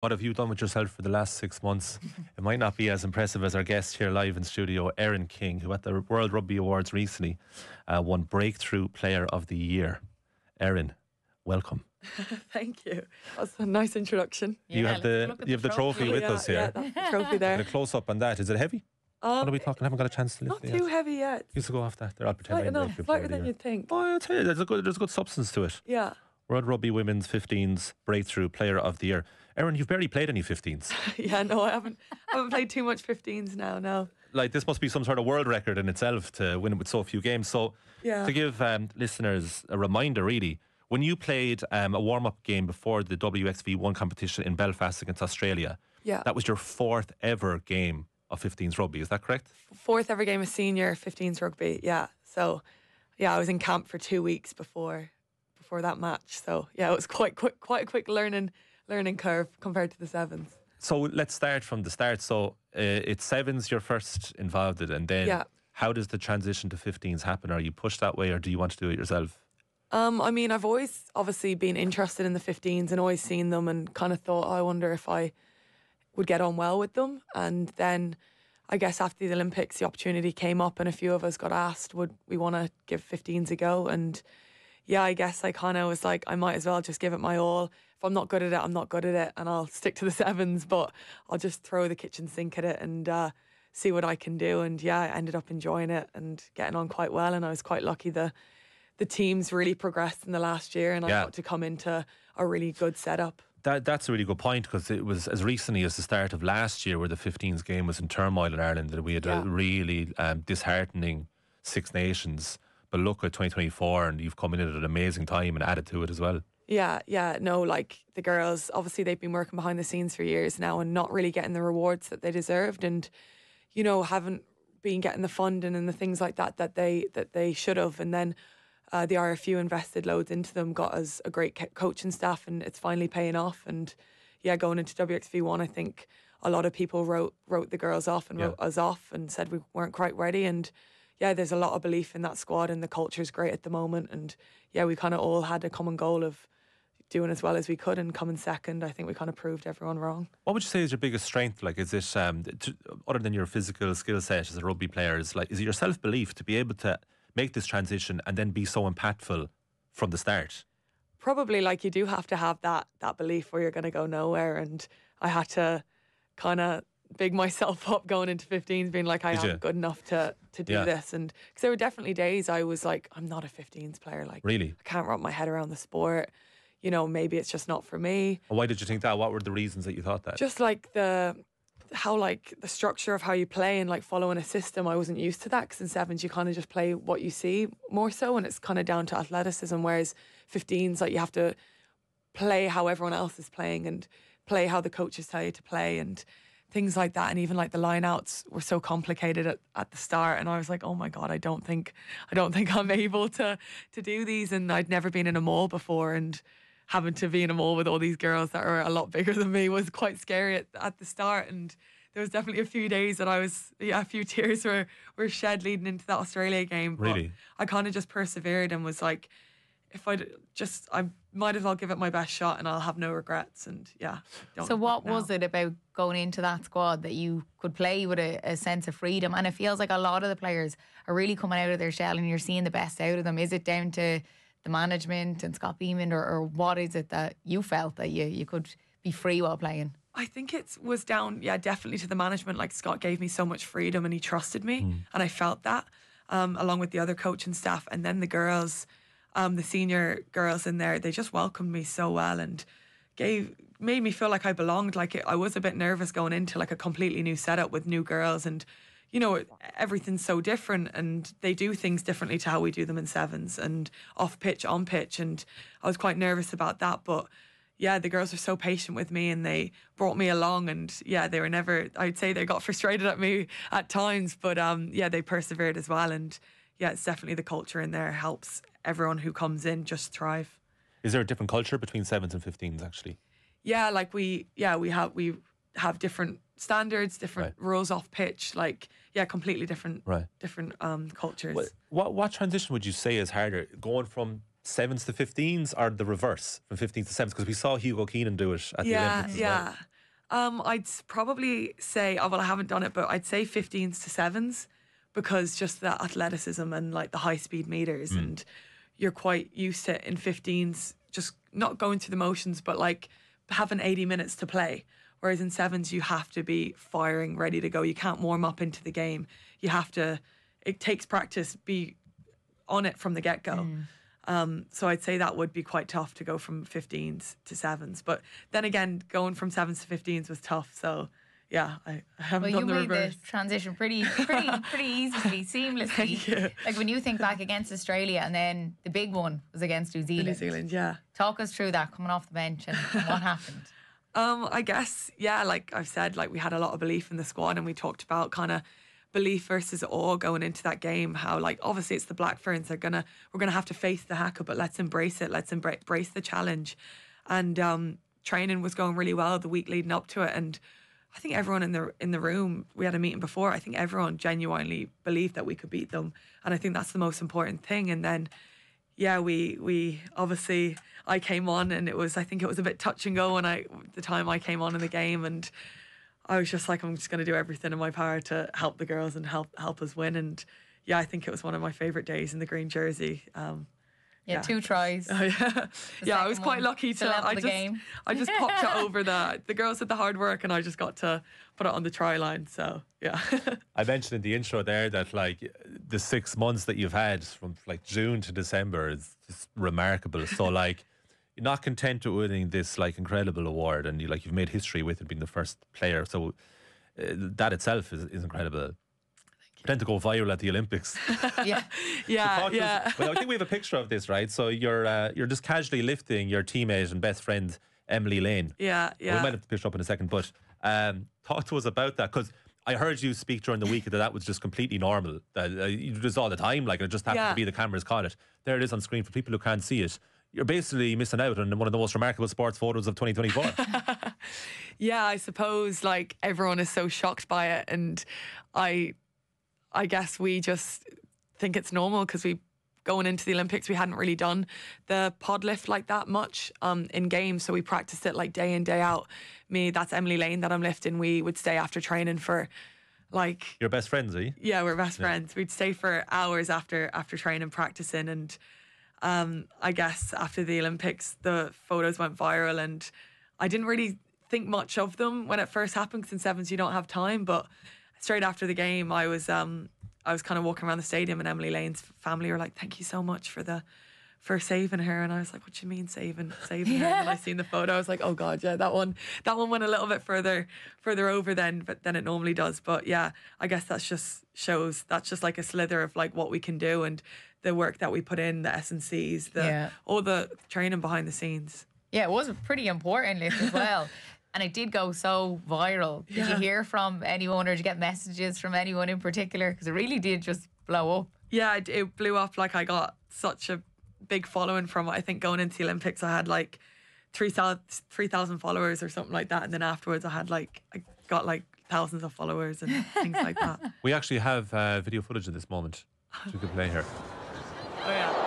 What have you done with yourself for the last 6 months? It might not be as impressive as our guest here live in studio, Erin King, who at the World Rugby Awards recently won Breakthrough Player of the Year. Erin, welcome. Thank you. That's a nice introduction. You have the trophy with us here. Yeah, that's the trophy there. And a close up on that. Is it heavy? What are we talking? I haven't got a chance to lift Not it too yet. heavy yet. Used to go off that. I'll pretend Light I'm enough, Breakthrough Player lighter of the than Year. you'd think. Oh, I'll tell you, there's a good substance to it. Yeah. World Rugby Women's 15s Breakthrough Player of the Year. Erin, you've barely played any 15s. Yeah, no, I haven't played too much 15s now, no. Like, this must be some sort of world record in itself to win it with so few games. So, Yeah. to give listeners a reminder, really, when you played a warm-up game before the WXV1 competition in Belfast against Australia, Yeah. that was your fourth ever game of 15s rugby, is that correct? Fourth ever game of senior 15s rugby, yeah. So, yeah, I was in camp for 2 weeks before that match. So, yeah, it was quite a quick learning curve compared to the sevens. So let's start from the start. So it's sevens you're first involved in, and then Yeah. how does the transition to 15s happen? Are you pushed that way, or do you want to do it yourself? I mean, I've always obviously been interested in the 15s and always seen them and kind of thought, I wonder if I would get on well with them. And then I guess after the Olympics, the opportunity came up and a few of us got asked, would we want to give 15s a go? And yeah, I guess I kind of was like, I might as well just give it my all. If I'm not good at it, I'm not good at it, and I'll stick to the sevens, but I'll just throw the kitchen sink at it and see what I can do. And yeah, I ended up enjoying it and getting on quite well, and I was quite lucky. The teams really progressed in the last year, and I got to come into a really good setup. That's a really good point, because it was as recently as the start of last year where the 15s game was in turmoil in Ireland that we had a really disheartening Six Nations. But look at 2024, and you've come in at an amazing time and added to it as well. Yeah, no, like the girls, obviously they've been working behind the scenes for years now and not really getting the rewards that they deserved, and you know, haven't been getting the funding and the things like that that they should have. And then the RFU invested loads into them, got us a great coaching staff, and it's finally paying off. And yeah, going into WXV1, I think a lot of people wrote the girls off and wrote us off and said we weren't quite ready. And yeah, there's a lot of belief in that squad, and the culture's great at the moment. And yeah, we kind of all had a common goal of doing as well as we could and coming second. I think we kind of proved everyone wrong. What would you say is your biggest strength? Like, is it other than your physical skill set as a rugby player? Is it your self belief to be able to make this transition and then be so impactful from the start? Probably, like, you do have to have that belief where you're going to go nowhere. And I had to kind of big myself up going into 15s, being like, I am good enough to do this. And because there were definitely days I was like, I'm not a 15s player. Like, really, I can't wrap my head around the sport. You know, maybe it's just not for me. And why did you think that? What were the reasons that you thought that? Just like the structure of how you play and like following a system. I wasn't used to that, because in sevens you kind of just play what you see more so, and it's kind of down to athleticism, whereas 15s, like, you have to play how everyone else is playing and play how the coaches tell you to play and things like that. And even like the line outs were so complicated at the start, and I was like, oh my God, I don't think I'm able to do these. And I'd never been in a mall before, and having to be in a mall with all these girls that are a lot bigger than me was quite scary at the start. And there was definitely a few days that a few tears were shed leading into that Australia game. But really, I kind of just persevered and was like, I might as well give it my best shot, and I'll have no regrets. And yeah. So what was it about going into that squad that you could play with a sense of freedom? And it feels like a lot of the players are really coming out of their shell and you're seeing the best out of them. Is it down to the management and Scott Beeman, or what is it that you felt that you could be free while playing? I think it was down, definitely to the management. Like, Scott gave me so much freedom and he trusted me, and I felt that, along with the other coaching staff. And then the girls, the senior girls in there, they just welcomed me so well and made me feel like I belonged. Like, I was a bit nervous going into like a completely new setup with new girls, and you know, everything's so different, and they do things differently to how we do them in sevens and off pitch, on pitch. And I was quite nervous about that, but yeah, the girls were so patient with me and they brought me along. And yeah, they were never, I'd say they got frustrated at me at times, but yeah, they persevered as well. And yeah, it's definitely the culture in there helps everyone who comes in just thrive. Is there a different culture between sevens and 15s actually? Yeah, like we have different standards, different rules off pitch, like completely different cultures. What transition would you say is harder, going from sevens to 15s or the reverse from 15s to sevens? Because we saw Hugo Keenan do it at the Olympics as well. Probably say, oh, well, I haven't done it, but I'd say 15s to 7s, because just the athleticism and like the high speed meters, and you're quite used to it in 15s, just not going through the motions, but like having 80 minutes to play. Whereas in 7s, you have to be firing, ready to go. You can't warm up into the game. You have to, it takes practice, be on it from the get-go. So I'd say that would be quite tough to go from 15s to 7s. But then again, going from 7s to 15s was tough. So yeah, I haven't done the reverse. Well, you made the transition pretty easily, seamlessly. Like when you think back against Australia, and then the big one was against New Zealand. New Zealand, yeah. Talk us through that, coming off the bench, and what happened. I guess, yeah, like I've said, like we had a lot of belief in the squad, and we talked about kind of belief versus awe going into that game. How like obviously it's the Black Ferns, we're gonna have to face the haka, but let's embrace it. Let's embrace the challenge. And training was going really well the week leading up to it, and I think everyone in the room, we had a meeting before, I think everyone genuinely believed that we could beat them, and I think that's the most important thing. And then yeah, we obviously, I came on, and I think it was a bit touch and go the time I came on in the game, and I was just like, I'm just going to do everything in my power to help the girls and help us win. And yeah, I think it was one of my favourite days in the green jersey. Yeah, 2 tries. Oh, yeah. Yeah, I was quite lucky to I just popped it over the girls did the hard work, and I just got to put it on the try line. So yeah. I mentioned in the intro there that like the 6 months that you've had from like June to December is just remarkable. So like you're not content with winning this like incredible award, and you've made history with it being the first player. So that itself is incredible. Then to go viral at the Olympics. yeah. Well, I think we have a picture of this, right? So you're just casually lifting your teammate and best friend Emily Lane. Yeah. We might have the picture up in a second, but talk to us about that, because I heard you speak during the week that was just completely normal. You do this all the time, like it just happened to be the cameras caught it. There it is on screen for people who can't see it. You're basically missing out on one of the most remarkable sports photos of 2024. Yeah, I suppose like everyone is so shocked by it, and I guess we just think it's normal because going into the Olympics, we hadn't really done the pod lift like that much in games. So we practiced it like day in, day out. That's Emily Lane that I'm lifting. We would stay after training for like... Your best friends, are you? Yeah, we're best friends. We'd stay for hours after training, practicing. And I guess after the Olympics, the photos went viral, and I didn't really think much of them when it first happened, because in 7s you don't have time. But straight after the game, I was kind of walking around the stadium, and Emily Lane's family were like, "Thank you so much for saving her." And I was like, "What do you mean saving her?" And I seen the photo, I was like, "Oh God, yeah, that one went a little bit further over than it normally does." But yeah, I guess that's just like a slither of like what we can do, and the work that we put in, the S&Cs, all the training behind the scenes. Yeah, it was a pretty important lift as well. And it did go so viral. Did you hear from anyone, or did you get messages from anyone in particular? Because it really did just blow up. Yeah, it blew up. Like I got such a big following from it. I think going into the Olympics, I had like 3,000 followers or something like that. And then afterwards, I got like thousands of followers and things like that. We actually have video footage of this moment. So we could play here. Oh yeah.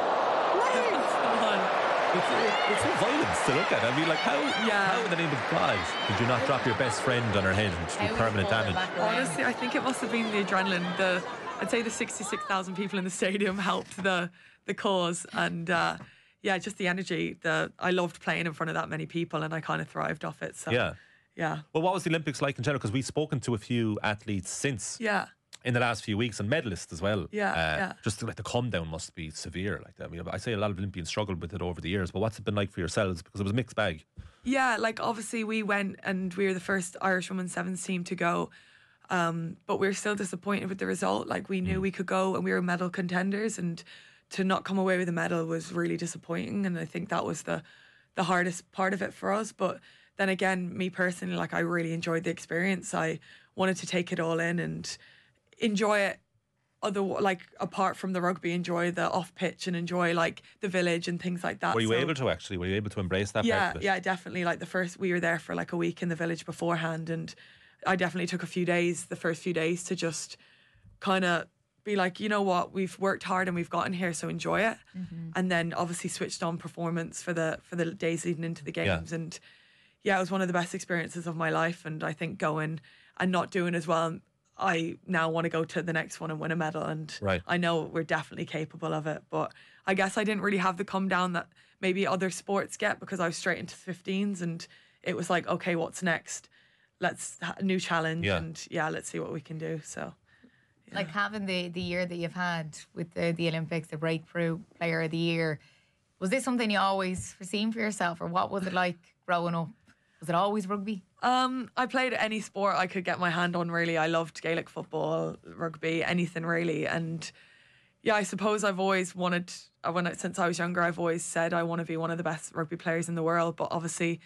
It's so violent to look at. I mean, like, how in the name of God did you not drop your best friend on her head and do permanent damage? Honestly, I think it must have been the adrenaline. I'd say the 66,000 people in the stadium helped the cause, and just the energy. I loved playing in front of that many people, and I kind of thrived off it. So yeah. Well, what was the Olympics like in general? Because we've spoken to a few athletes since. Yeah. In the last few weeks, and medalists as well. Yeah. Just like the come down must be severe. Like that. I mean, I say a lot of Olympians struggled with it over the years, but what's it been like for yourselves? Because it was a mixed bag. Yeah, like obviously we went, and we were the first Irish women's 7s team to go, but we were still disappointed with the result. Like we knew we could go, and we were medal contenders, and to not come away with a medal was really disappointing. And I think that was the hardest part of it for us. But then again, me personally, like I really enjoyed the experience. I wanted to take it all in and enjoy it apart from the rugby, enjoy the off pitch and enjoy like the village and things like that. Were you able to embrace that part of it? Yeah, definitely. Like we were there for like a week in the village beforehand, and I definitely took the first few days to just kind of be like, you know what, we've worked hard and we've gotten here, so enjoy it. And then obviously switched on performance for the days leading into the games. And yeah, it was one of the best experiences of my life. And I think going and not doing as well, I now want to go to the next one and win a medal. And Right. I know we're definitely capable of it. But I guess I didn't really have the come down that maybe other sports get, because I was straight into 15s and it was like, okay, what's next? Let's a new challenge. Yeah. And yeah, let's see what we can do. So Like having the year that you've had with the Olympics, the breakthrough player of the year, was this something you always foreseen for yourself, or what was it like growing up? Was it always rugby? I played any sport I could get my hand on, really. I loved Gaelic football, rugby, anything really. And yeah, I suppose I've always wanted, since I was younger, I've always said I want to be one of the best rugby players in the world. But obviously,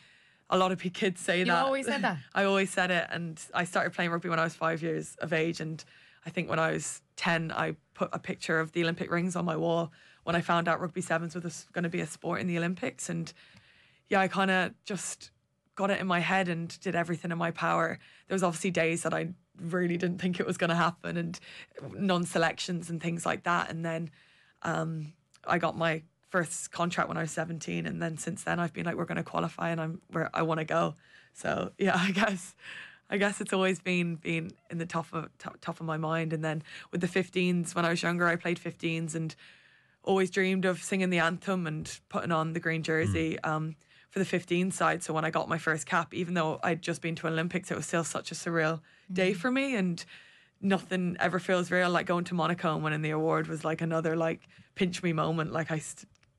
a lot of kids say that. You always said that? I always said it. And I started playing rugby when I was 5 years of age. And I think when I was 10, I put a picture of the Olympic rings on my wall when I found out rugby sevens was going to be a sport in the Olympics. And yeah, I kind of just got it in my head and did everything in my power. There was obviously days that I really didn't think it was going to happen, and non-selections and things like that. And then I got my first contract when I was 17, and then since then I've been like, we're going to qualify, and I'm where I want to go. So yeah, I guess it's always been in the top of my mind. And then with the 15s, when I was younger, I played 15s and always dreamed of singing the anthem and putting on the green jersey for the 15 side. So when I got my first cap, even though I'd just been to Olympics, it was still such a surreal day for me, and nothing ever feels real like going to Monaco and winning the award was like another like pinch me moment. Like I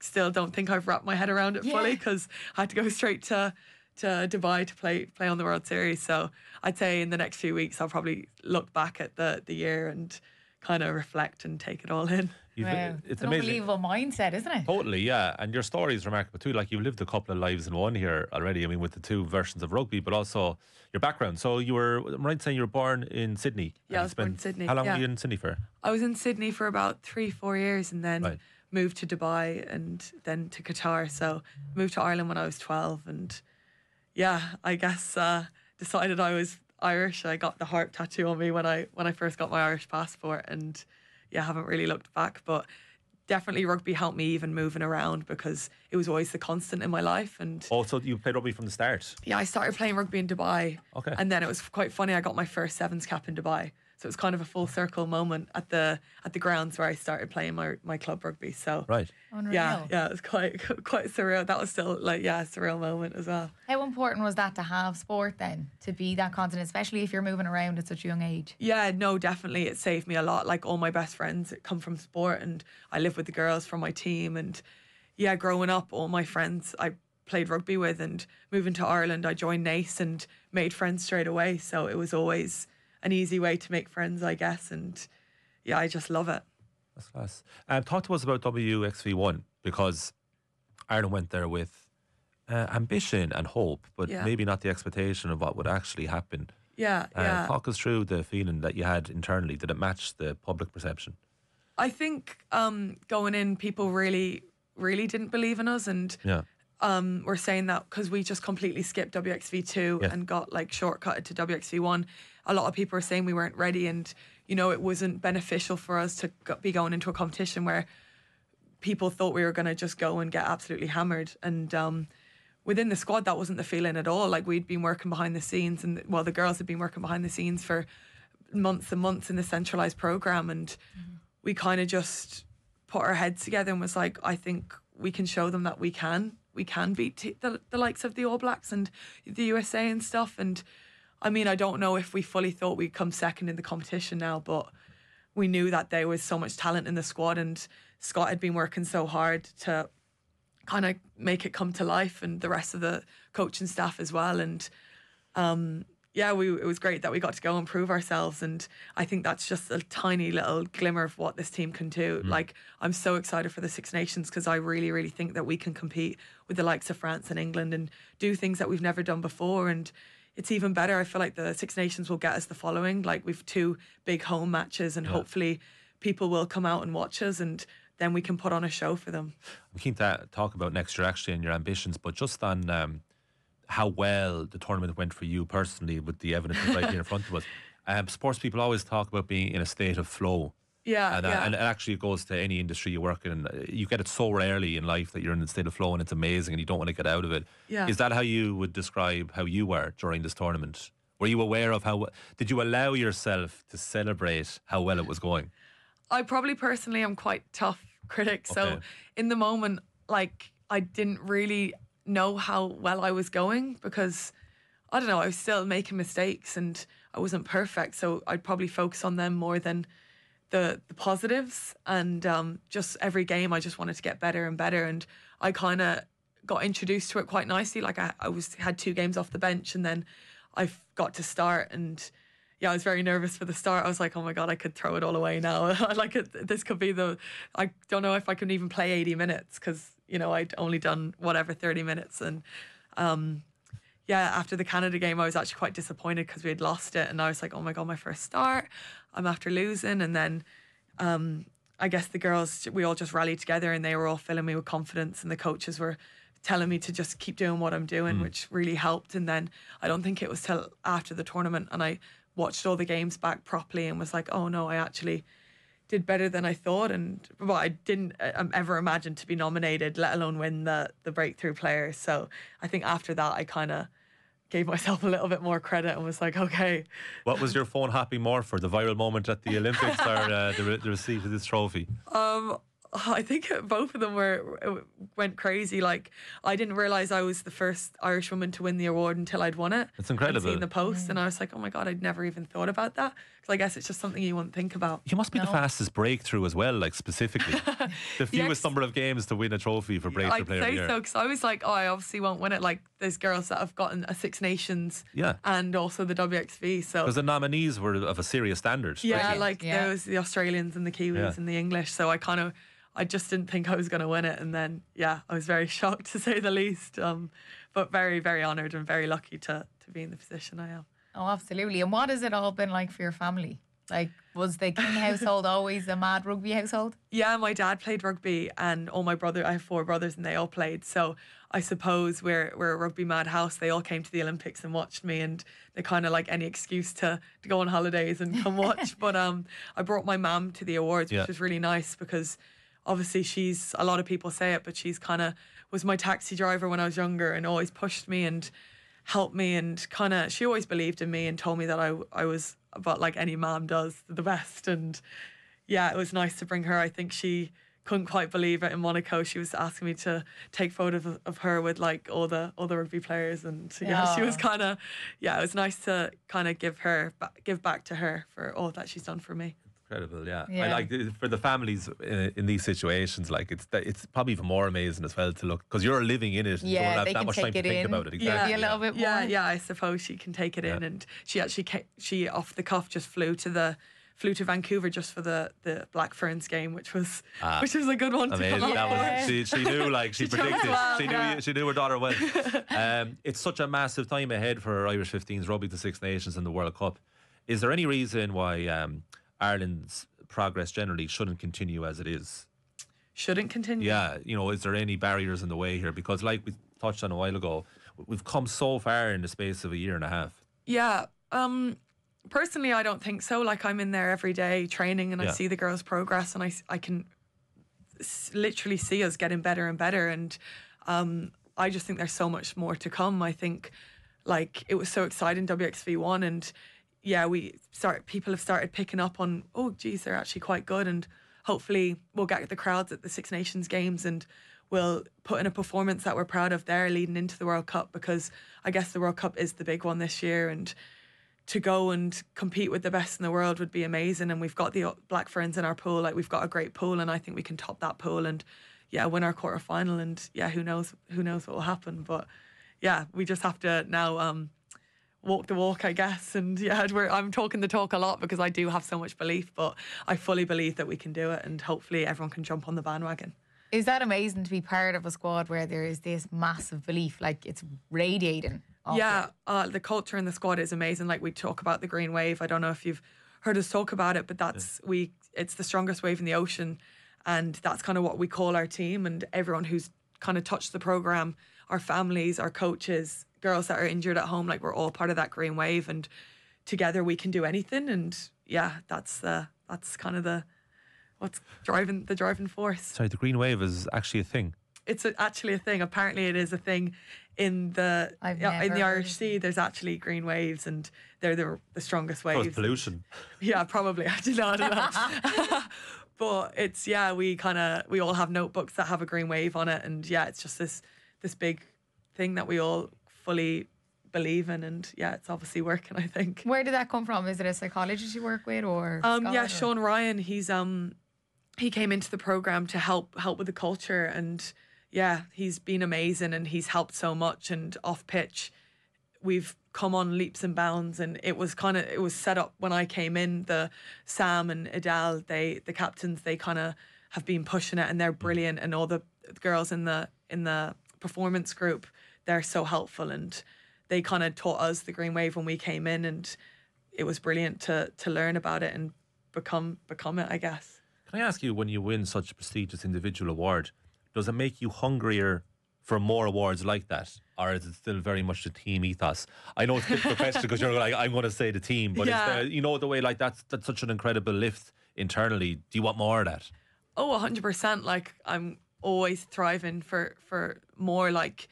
still don't think I've wrapped my head around it fully, because I had to go straight to Dubai to play on the World Series. So I'd say in the next few weeks I'll probably look back at the year and kind of reflect and take it all in. Wow. It's an amazing. unbelievable mindset, isn't it? Totally, yeah. And your story is remarkable too. Like, you've lived a couple of lives in one here already. I mean, with the two versions of rugby, but also your background. So I'm right in saying you were born in Sydney. Yeah, I was born in Sydney. How long were you in Sydney for? I was in Sydney for about 3-4 years, and then moved to Dubai and then to Qatar. So moved to Ireland when I was 12, and yeah, I guess decided I was Irish. I got the heart tattoo on me when I first got my Irish passport, and yeah, haven't really looked back. But definitely rugby helped me even moving around, because it was always the constant in my life. And also, you played rugby from the start? Yeah, I started playing rugby in Dubai. Okay. And then it was quite funny, I got my first sevens cap in Dubai. So it was kind of a full circle moment at the grounds where I started playing my club rugby. So right. Unreal. Yeah, it was quite surreal. That was still like, yeah, a surreal moment as well. How important was that to have sport then, to be that constant, especially if you're moving around at such a young age? Yeah, no, definitely. It saved me a lot. Like, all my best friends come from sport, and I live with the girls from my team. And yeah, growing up, all my friends I played rugby with, and moving to Ireland, I joined Naas and made friends straight away. So it was always an easy way to make friends, I guess. And yeah, I just love it. That's class. Talk to us about WXV1, because Ireland went there with ambition and hope, but maybe not the expectation of what would actually happen. Yeah. Talk us through the feeling that you had internally. Did it match the public perception? I think going in, people really, really didn't believe in us, and we're saying that because we just completely skipped WXV2 and got like shortcutted to WXV1. A lot of people are saying we weren't ready, and you know, it wasn't beneficial for us to be going into a competition where people thought we were going to just go and get absolutely hammered. And within the squad, that wasn't the feeling at all. Like, we'd been working behind the scenes, and the girls had been working behind the scenes for months and months in the centralised programme, and we kind of just put our heads together and was like, I think we can show them that we can beat the likes of the All Blacks and the USA and stuff. And I mean, I don't know if we fully thought we'd come second in the competition now, but we knew that there was so much talent in the squad, and Scott had been working so hard to kind of make it come to life, and the rest of the coaching staff as well. And it was great that we got to go and prove ourselves. And I think that's just a tiny little glimmer of what this team can do. Like, I'm so excited for the Six Nations, because I really, really think that we can compete with the likes of France and England and do things that we've never done before. And it's even better. I feel like the Six Nations will get us the following. Like, we've 2 big home matches, and hopefully people will come out and watch us, and then we can put on a show for them. I'm keen to talk about next year actually and your ambitions, but just on how well the tournament went for you personally, with the evidence right here in front of us. Sports people always talk about being in a state of flow. Yeah, And actually it goes to any industry you work in. You get it so rarely in life that you're in a state of flow and it's amazing and you don't want to get out of it. Yeah. Is that how you would describe how you were during this tournament? Were you aware of did you allow yourself to celebrate how well it was going? I probably personally am quite tough critic. So Okay. in the moment, like, I didn't really know how well I was going because, I don't know, I was still making mistakes and I wasn't perfect. So I'd probably focus on them more than the positives. And just every game, I just wanted to get better and better. And I kind of got introduced to it quite nicely. Like I had 2 games off the bench and then I got to start, and yeah, I was very nervous for the start. I was like, oh my God, I could throw it all away now. This could be I don't know if I can even play 80 minutes because, you know, I'd only done whatever 30 minutes. And yeah, after the Canada game, I was actually quite disappointed because we had lost it. And I was like, oh my God, my first start, I'm after losing. And then I guess the girls, we all just rallied together and they were all filling me with confidence, and the coaches were telling me to just keep doing what I'm doing, which really helped. And then I don't think it was till after the tournament and I watched all the games back properly and was like, oh no, I actually did better than I thought. And well, I didn't ever imagine to be nominated, let alone win the breakthrough player. So I think after that, I kind of gave myself a little bit more credit and was like, okay. What was your phone happy more for, the viral moment at the Olympics or the receipt of this trophy? I think both of them went crazy. Like, I didn't realize I was the first Irish woman to win the award until I'd won it. It's incredible. I'd seen the post and I was like, oh my God, I'd never even thought about that. Because I guess it's just something you wouldn't think about. You must be the fastest breakthrough as well, like specifically. The fewest Yes. number of games to win a trophy for breakthrough I'd player of the say year. so, because I was like, oh, I obviously won't win it. Like, there's girls that have gotten a Six Nations Yeah. and also the WXV. So Because the nominees were of a serious standard. yeah, Brilliant. like Yeah. there was the Australians and the Kiwis Yeah. and the English. So I just didn't think I was going to win it. And then, yeah, I was very shocked to say the least. But very, very honoured and very lucky to be in the position I am. Oh, absolutely. And what has it all been like for your family? Like, was the King household always a mad rugby household? Yeah, my dad played rugby and I have 4 brothers and they all played. So I suppose we're a rugby mad house. They all came to the Olympics and watched me, and they kind of like any excuse to go on holidays and come watch. But I brought my mum to the awards, Yeah. which was really nice because obviously she's, a lot of people say it, but she's kind of was my taxi driver when I was younger and always pushed me and helped me, and kind of, she always believed in me and told me that I was, but like any mom does, the best. And yeah, it was nice to bring her. I think she couldn't quite believe it in Monaco. She was asking me to take photos of her with like all the rugby players, and yeah, she was kind of, yeah, it was nice to kind of give back to her for all that she's done for me. Incredible, yeah. Yeah. I like for the families in these situations, like it's probably even more amazing as well to look, because you're living in it and you Yeah, don't have they that can much take time to it think in. about it. Yeah, Exactly. a little bit more. Yeah, I suppose she can take it in, and she actually she off the cuff just flew to Vancouver just for the Black Ferns game, which was a good one. Amazing. To come That up with. was, she knew, like she She chose predicted. well, she knew yeah. she knew her daughter well. It's such a massive time ahead for Irish 15s rugby to Six Nations and the World Cup. Is there any reason why Ireland's progress generally shouldn't continue as it is? Shouldn't continue. Yeah, is there any barriers in the way here? Because like we touched on a while ago, we've come so far in the space of a year and a half. Yeah. Personally, I don't think so. Like, I'm in there every day training and I Yeah. see the girls progress, and I can literally see us getting better and better. And I just think there's so much more to come. I think, like, it was so exciting, WXV1, and yeah, people have started picking up on, oh geez, they're actually quite good, and hopefully we'll get the crowds at the Six Nations games and we'll put in a performance that we're proud of there leading into the World Cup, because I guess the World Cup is the big one this year, and to go and compete with the best in the world would be amazing. And we've got the Black Ferns in our pool. Like, we've got a great pool, and I think we can top that pool and yeah, win our quarterfinal. And yeah, who knows what will happen. But yeah, we just have to now walk the walk, I guess. And yeah, I'm talking the talk a lot because I do have so much belief, but I fully believe that we can do it, and hopefully everyone can jump on the bandwagon. Is that amazing to be part of a squad where there is this massive belief, like it's radiating off Yeah, you? the culture in the squad is amazing. Like, we talk about the green wave. I don't know if you've heard us talk about it, but it's the strongest wave in the ocean, and that's kind of what we call our team. And everyone who's kind of touched the program, our families, our coaches, girls that are injured at home, like, we're all part of that green wave, and together we can do anything. And yeah, that's kind of what's driving the driving force. Sorry, the green wave is actually a thing. It's actually a thing. Apparently, it is a thing in the I've in never the heard Irish of Sea. There's actually green waves, and they're the strongest Oh, waves. it's pollution. Yeah, probably. I don't know. But it's we all have notebooks that have a green wave on it, and yeah, it's just this big thing that we all fully believe in, and yeah, it's obviously working, I think. Where did that come from? Is it a psychologist you work with, or Yeah, Scott, or- Sean Ryan, he came into the program to help with the culture, and yeah, he's been amazing, and he's helped so much. And off pitch, we've come on leaps and bounds, and it was set up when I came in. The Sam and Adele, the captains, they kind of have been pushing it, and they're brilliant. And all the girls in the performance group, they're so helpful, and they kind of taught us the green wave when we came in, and it was brilliant to learn about it and become it, I guess. Can I ask you, when you win such a prestigious individual award, does it make you hungrier for more awards like that? Or is it still very much the team ethos? I know it's a difficult question because you're like, I'm going to say the team, but Yeah. is there, the way like that's such an incredible lift internally. Do you want more of that? Oh, 100%. Like, I'm always thriving for more, like,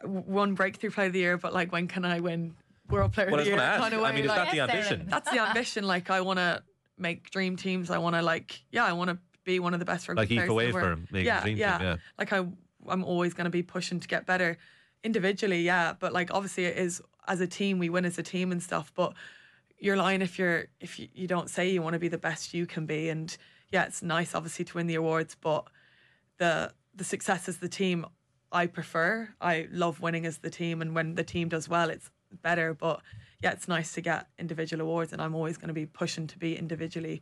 one breakthrough player of the year, but like, when can I win World Player Well, I of the was Year? going to ask. Kind of I way, mean, is like, that the Yes, ambition? Erin. that's the ambition. Like, I want to make dream teams. I want to I want to be one of the best rugby Like players Eco in the Wave world. for making dream team, yeah. Like, I'm always going to be pushing to get better individually, yeah. But like, obviously, it is as a team, we win as a team and stuff. But you're lying if you don't say you want to be the best you can be. And yeah, it's nice obviously to win the awards, but the success as the team, I prefer. I love winning as the team, and when the team does well, it's better. But yeah, it's nice to get individual awards, and I'm always going to be pushing to be individually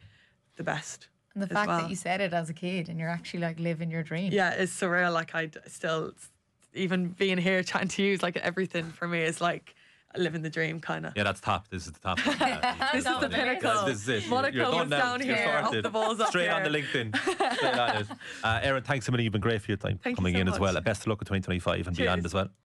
the best. And the as fact well. that you said it as a kid and you're actually like living your dream. Yeah, it's surreal. Like, I still, even being here chatting to you, like, everything for me is like living the dream, kind of. Yeah, that's top. This is the top. This is the pinnacle. This is it. Monaco You're done is now. down You're here, up sorted. the balls up Straight on here. the LinkedIn. Straight on it. Erin, thanks a million. You've been great for your time Thank you coming so in as much. well. Best of luck with 2025 and beyond Cheers. as well.